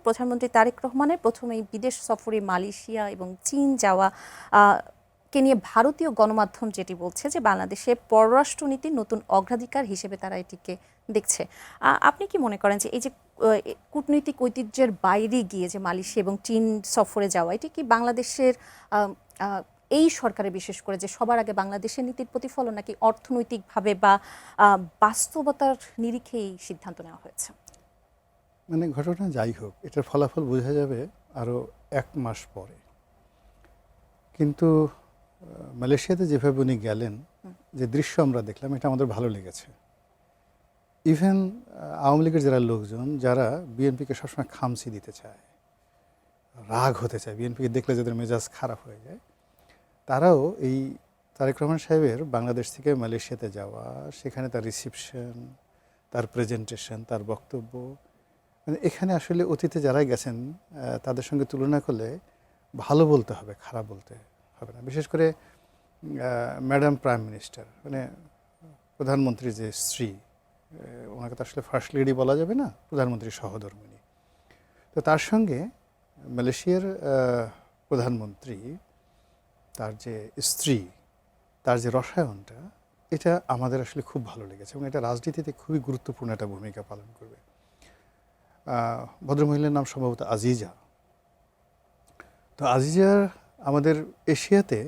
প্রধানমন্ত্রী তারেক রহমানের প্রথম এই বিদেশ সফরে মালয়েশিয়া এবং চীন যাওয়া কে নিয়ে ভারতীয় গণমাধ্যম যেটি বলছে যে বাংলাদেশে পররাষ্ট্রনীতির নতুন অগ্রাধিকার হিসেবে তারা এটিকে দেখছে। আপনি কি মনে করেন যে এই যে কূটনৈতিক ঐতিহ্যের বাইরে গিয়ে যে মালয়েশিয়া এবং চীন সফরে যাওয়া, এটি কি বাংলাদেশের এই সরকারে বিশেষ করে যে সবার আগে বাংলাদেশের নীতির প্রতিফলন, নাকি অর্থনৈতিকভাবে বা বাস্তবতার নিরিখে এই সিদ্ধান্ত নেওয়া হয়েছে? মানে ঘটনা যাই হোক, এটার ফলাফল বোঝা যাবে আরও 1 মাস পরে। কিন্তু মালয়েশিয়াতে যেভাবে উনি গেলেন, যে দৃশ্য আমরা দেখলাম, এটা আমাদের ভালো লেগেছে। ইভেন আওয়ামী লীগের যারা লোকজন, যারা বিএনপিকে সবসময় খামচি দিতে চায়, রাগ হতে চায়, বিএনপিকে দেখলে যাদের মেজাজ খারাপ হয়ে যায়, তারাও এই তারেক রহমান সাহেবের বাংলাদেশ থেকে মালয়েশিয়াতে যাওয়া, সেখানে তার রিসিপশন, তার প্রেজেন্টেশন, তার বক্তব্য, মানে এখানে আসলে অতীতে যারাই গেছেন তাদের সঙ্গে তুলনা করলে ভালো বলতে হবে, খারাপ বলতে হবে না। বিশেষ করে ম্যাডাম প্রাইম মিনিস্টার, মানে প্রধানমন্ত্রীর যে স্ত্রী, ওনাকে তো আসলে ফার্স্ট লেডি বলা যাবে না, প্রধানমন্ত্রীর সহধর্মিণী। তো তার সঙ্গে মালয়েশিয়ার প্রধানমন্ত্রী, তার যে স্ত্রী, তার যে রসায়নটা, এটা আমাদের আসলে খুব ভালো লেগেছে এবং এটা রাজনীতিতে খুবই গুরুত্বপূর্ণ একটা ভূমিকা পালন করবে। ভদ্রমহিলার নাম সম্ভবত আজিজা। তো আজিজার আমাদের এশিয়াতে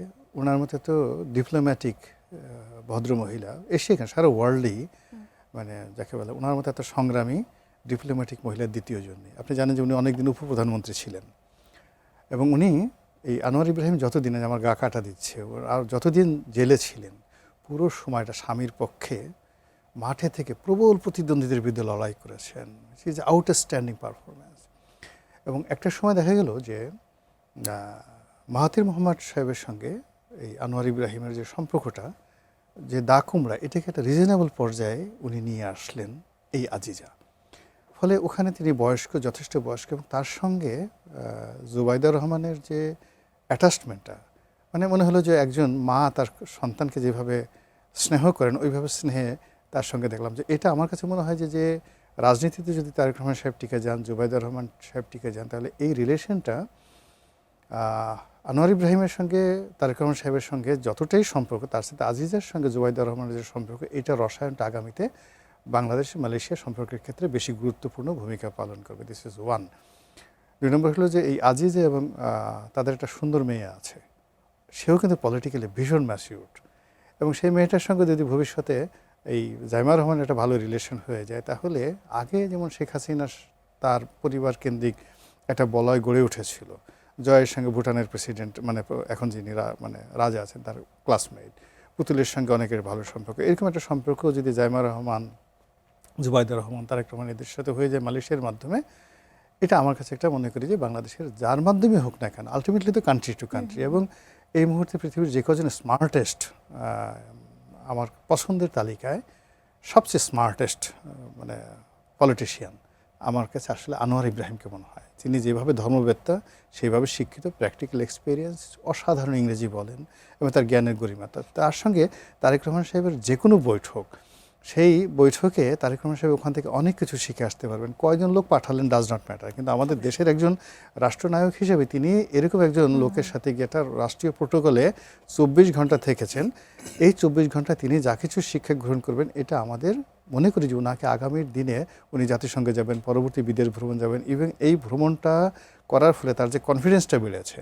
ওনার মতো তো ডিপ্লোম্যাটিক ভদ্রমহিলা, এশিয়া কেন সারা ওয়ার্ল্ডেই, মানে যাকে বলে ওনার মতো এত সংগ্রামী ডিপ্লোম্যাটিক মহিলার দ্বিতীয় জন্যে। আপনি জানেন যে উনি অনেকদিন উপপ্রধানমন্ত্রী ছিলেন এবং উনি এই আনোয়ার ইব্রাহিম যতদিনে আমার গা কাটা দিচ্ছে, আর যতদিন জেলে ছিলেন, পুরো সময়টা স্বামীর পক্ষে মাঠে থেকে প্রবল প্রতিদ্বন্দ্বীদের বিরুদ্ধে লড়াই করেছেন। She is outstanding performance. এবং একটা সময় দেখা গেল যে মাহাথির মোহাম্মদ সাহেবের সঙ্গে এই আনোয়ার ইব্রাহিমের যে সম্পর্কটা, যে দা কুমড়া, এটাকে একটা রিজনেবল পর্যায়ে উনি নিয়ে আসলেন এই আজিজা। ফলে ওখানে তিনি বয়স্ক, যথেষ্ট বয়স্ক, এবং তার সঙ্গে জুবাইদা রহমানের যে অ্যাটাচমেন্টটা, মানে মনে হলো যে একজন মা তার সন্তানকে যেভাবে স্নেহ করেন, ওইভাবে স্নেহে তার সঙ্গে দেখলাম। যে এটা আমার কাছে মনে হয় যে রাজনীতিতে যদি তারেক রহমান সাহেব টিকে যান, জুবাইদা রহমান সাহেব টিকে যান, তাহলে এই রিলেশনটা আনোয়ার ইব্রাহিমের সঙ্গে তারেক রহমান সাহেবের সঙ্গে যতটাই সম্পর্ক, তার সাথে আজিজার সঙ্গে জুবাইদা রহমানের যে সম্পর্ক, এটা রসায়নটা আগামীতে বাংলাদেশ মালয়েশিয়া সম্পর্কের ক্ষেত্রে বেশি গুরুত্বপূর্ণ ভূমিকা পালন করবে। This is one. 2 নম্বর হলো যে এই আজিজে এবং তাদের একটা সুন্দর মেয়ে আছে, সেও কিন্তু পলিটিক্যালি ভীষণ ম্যাচিউরড, এবং সেই মেয়েটার সঙ্গে যদি ভবিষ্যতে এই জাইমা রহমানের একটা ভালো রিলেশন হয়ে যায়, তাহলে আগে যেমন শেখ হাসিনা তার পরিবার কেন্দ্রিক একটা বলয় গড়ে উঠেছিল, জয়ের সঙ্গে ভুটানের প্রেসিডেন্ট, মানে এখন যিনি মানে রাজা আছেন, তার ক্লাসমেট, পুতুলের সঙ্গে অনেকের ভালো সম্পর্ক, এরকম একটা সম্পর্ক যদি জাইমা রহমান, জুবাইদা রহমান, তারেক রহমান এদের সাথে হয়ে যায় মালয়েশিয়ার মাধ্যমে, এটা আমার কাছে একটা মনে করি যে বাংলাদেশের যার মাধ্যমে হোক না কেন, আলটিমেটলি তো কান্ট্রি টু কান্ট্রি। এবং এই মুহূর্তে পৃথিবীর যে কজন স্মার্টেস্ট, আমার পছন্দের তালিকায় সবচেয়ে স্মার্টেস্ট মানে পলিটিশিয়ান আমার কাছে আসলে আনোয়ার ইব্রাহিমকে মনে হয়। তিনি যেভাবে ধর্মবেত্তা, সেইভাবে শিক্ষিত, প্র্যাকটিক্যাল এক্সপিরিয়েন্স, অসাধারণ ইংরেজি বলেন এবং তার জ্ঞানের গরিমা। তার সঙ্গে তারেক রহমান সাহেবের যে কোনো বৈঠক, সেই বৈঠকে তারেক রহমান সাহেব ওখান থেকে অনেক কিছু শিখে আসতে পারবেন। কয়জন লোক পাঠালেন ডাজ নট ম্যাটার, কিন্তু আমাদের দেশের একজন রাষ্ট্রনায়ক হিসেবে তিনি এরকম একজন লোকের সাথে গিয়ে তার রাষ্ট্রীয় প্রোটোকলে 24 ঘন্টা থেকেছেন। এই 24 ঘন্টা তিনি যা কিছু শিক্ষা গ্রহণ করবেন, এটা আমাদের মনে করি যে ওনাকে আগামীর দিনে উনি জাতিসংঘে যাবেন, পরবর্তী বিদেশ ভ্রমণ যাবেন, এবং এই ভ্রমণটা করার ফলে তার যে কনফিডেন্সটা বেড়েছে,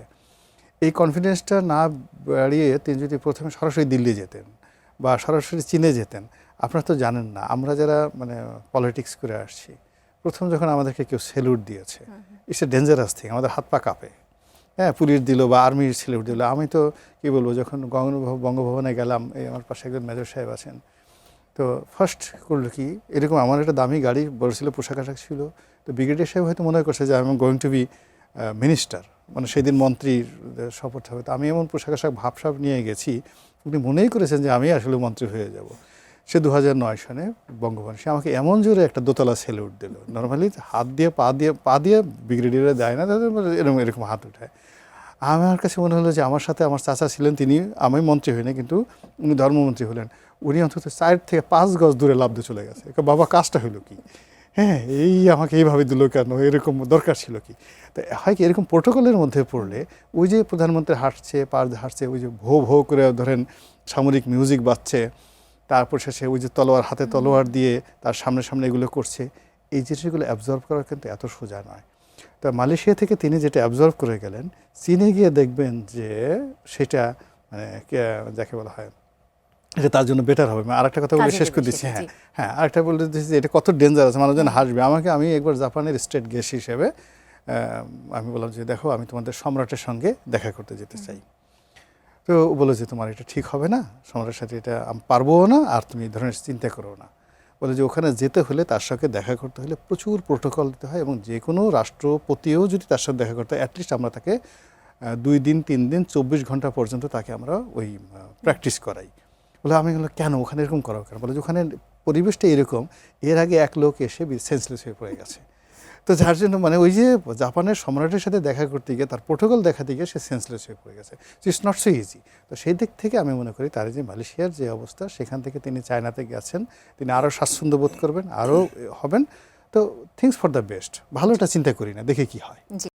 এই কনফিডেন্সটা না বাড়িয়ে তিনি যদি প্রথমে সরাসরি দিল্লি যেতেন বা সরাসরি চীনে যেতেন, আপনারা তো জানেন না, আমরা যারা মানে পলিটিক্স করে আসছি, প্রথম যখন আমাদেরকে কেউ স্যালুট দিয়েছে, ইটস এ ডেঞ্জারাস থিং, আমাদের হাত পা কাঁপে। হ্যাঁ, পুলিশ দিল বা আর্মির স্যালুট দিল। আমি তো কী বলবো, যখন বঙ্গভবনে গেলাম, এই আমার পাশে একজন মেজর সাহেব আছেন, তো ফার্স্ট করলো কি, এরকম আমার একটা দামি গাড়ি বড় ছিল, পোশাক আশাক ছিল, তো ব্রিগেডিয়ার সাহেব হয়তো মনে করছে যে I am going to be minister, মানে সেদিন মন্ত্রীর শপথ হবে। তো আমি এমন পোশাক আশাক ভাবসাব নিয়ে গেছি, উনি মনেই করেছেন যে আমি আসলে মন্ত্রী হয়ে যাব। সে 2009 সালে বঙ্গভবনে সে আমাকে এমন জোরে একটা দোতলা স্যালুট দিল। নর্মালি হাত দিয়ে পা দিয়ে ব্রিগেডিয়ারে দেয় না, তাদের এরকম হাত উঠায়। আমার কাছে মনে হলো যে আমার সাথে আমার চাচা ছিলেন, তিনি, আমি মন্ত্রী হই না কিন্তু উনি ধর্মমন্ত্রী হলেন, উনি অন্তত 4 থেকে 5 গজ দূরে লাফ দিয়ে চলে গেছে। বাবা, কাজটা হলো কি? হ্যাঁ এই আমাকে এইভাবে দিল কেন, এরকম দরকার ছিল কি? তো হয় কি এরকম প্রোটোকলের মধ্যে পড়লে ওই যে প্রধানমন্ত্রী হাঁটছে পার হাঁটছে, ওই যে ভো ভো করে ধরেন সামরিক মিউজিক বাজছে, তারপর শেষে ওই যে তলোয়ার হাতে তলোয়ার দিয়ে তার সামনে সামনে এগুলো করছে, এই জিনিসগুলো অ্যাবজর্ব করা কিন্তু এত সোজা নয়। তো মালয়েশিয়া থেকে তিনি যেটা অ্যাবজর্ব করে গেলেন, চীনে গিয়ে দেখবেন যে সেটা মানে যাকে বলা হয় এটা তার জন্য বেটার হবে। আর একটা কথা বলে কাজে শেষ করে দেবে দিচ্ছি। সেটা, হ্যাঁ জি। হ্যাঁ, আরেকটা বলে দিচ্ছি যে এটা কত ডেঞ্জারাস, মানুষজন হাসবে। আমি একবার জাপানের স্টেট গেস্ট হিসেবে আমি বললাম যে দেখো আমি তোমাদের সম্রাটের সঙ্গে দেখা করতে যেতে চাই। তো ও বলে যে তোমার এটা ঠিক হবে না, সম্রাটের সাথে এটা আমি পারবো না, আর তুমি এই ধরনের চিন্তা করো না। বলে যে ওখানে যেতে হলে তার সঙ্গে দেখা করতে হলে প্রচুর প্রোটোকল দিতে হয়, এবং যে কোনো রাষ্ট্রপতিও যদি তার সাথে দেখা করতে হয় অ্যাটলিস্ট আমরা তাকে 2 দিন 3 দিন 24 ঘন্টা পর্যন্ত তাকে আমরা ওই প্র্যাকটিস করাই। বলে আমি বললাম কেন ওখানে এরকম করা কেন? বলে যে ওখানে পরিবেশটা এরকম, এর আগে এক লোক এসে সেন্সলেস হয়ে পড়ে গেছে। তো যার জন্য মানে ওই যে জাপানের সম্রাটের সাথে দেখা করতে গিয়ে তার প্রোটোকল দেখাতে গিয়ে সে সেন্সলেস হয়ে পড়ে গেছে। So it's not so easy. তো সেই দিক থেকে আমি মনে করি তার যে মালয়েশিয়ার যে অবস্থা, সেখান থেকে তিনি চায়নাতে গেছেন, তিনি আরও স্বাচ্ছন্দ্য বোধ করবেন, আরও হবেন। তো থিংস ফর দ্য বেস্ট, ভালোটা চিন্তা করি না, দেখে কি হয়। জি।